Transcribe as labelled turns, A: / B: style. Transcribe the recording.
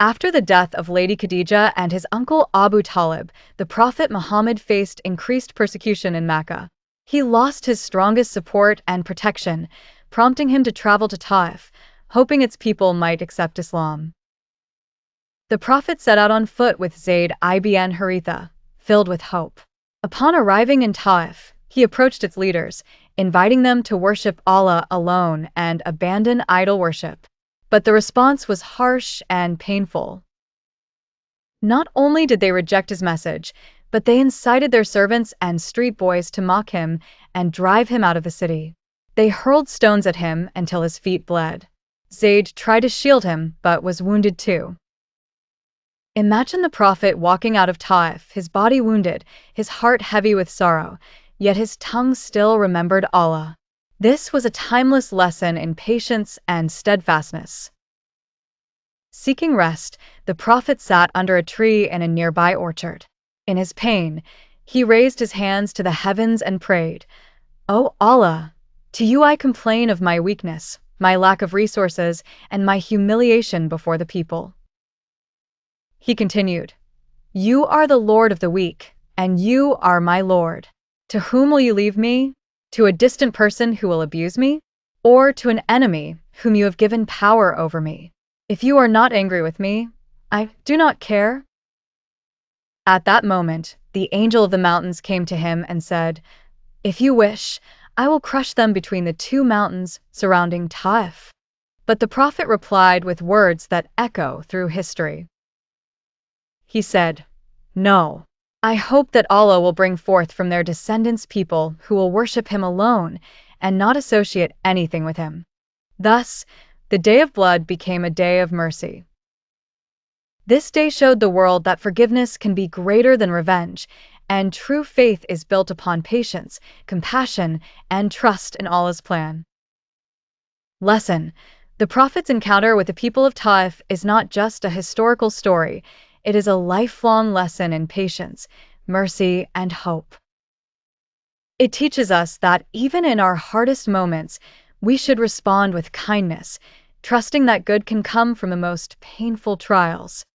A: After the death of Lady Khadija and his uncle Abu Talib, the Prophet Muhammad faced increased persecution in Mecca. He lost his strongest support and protection, prompting him to travel to Taif, hoping its people might accept Islam. The Prophet set out on foot with Zayd ibn Haritha, filled with hope. Upon arriving in Taif, he approached its leaders, inviting them to worship Allah alone and abandon idol worship. But the response was harsh and painful. Not only did they reject his message, but they incited their servants and street boys to mock him and drive him out of the city. They hurled stones at him until his feet bled. Zayd tried to shield him, but was wounded too. Imagine the Prophet walking out of Taif, his body wounded, his heart heavy with sorrow, yet his tongue still remembered Allah. This was a timeless lesson in patience and steadfastness. Seeking rest, the Prophet sat under a tree in a nearby orchard. In his pain, he raised his hands to the heavens and prayed, "O Allah, to you I complain of my weakness, my lack of resources, and my humiliation before the people." He continued, "You are the Lord of the weak, and you are my Lord. To whom will you leave me? To a distant person who will abuse me? Or to an enemy whom you have given power over me? If you are not angry with me, I do not care." At that moment, the angel of the mountains came to him and said, "If you wish, I will crush them between the two mountains surrounding Taif." But the Prophet replied with words that echo through history. He said, "No. I hope that Allah will bring forth from their descendants people who will worship him alone and not associate anything with him." Thus, the Day of Blood became a day of mercy. This day showed the world that forgiveness can be greater than revenge, and true faith is built upon patience, compassion, and trust in Allah's plan. Lesson: the Prophet's encounter with the people of Taif is not just a historical story, it is a lifelong lesson in patience, mercy, and hope. It teaches us that even in our hardest moments, we should respond with kindness, trusting that good can come from the most painful trials.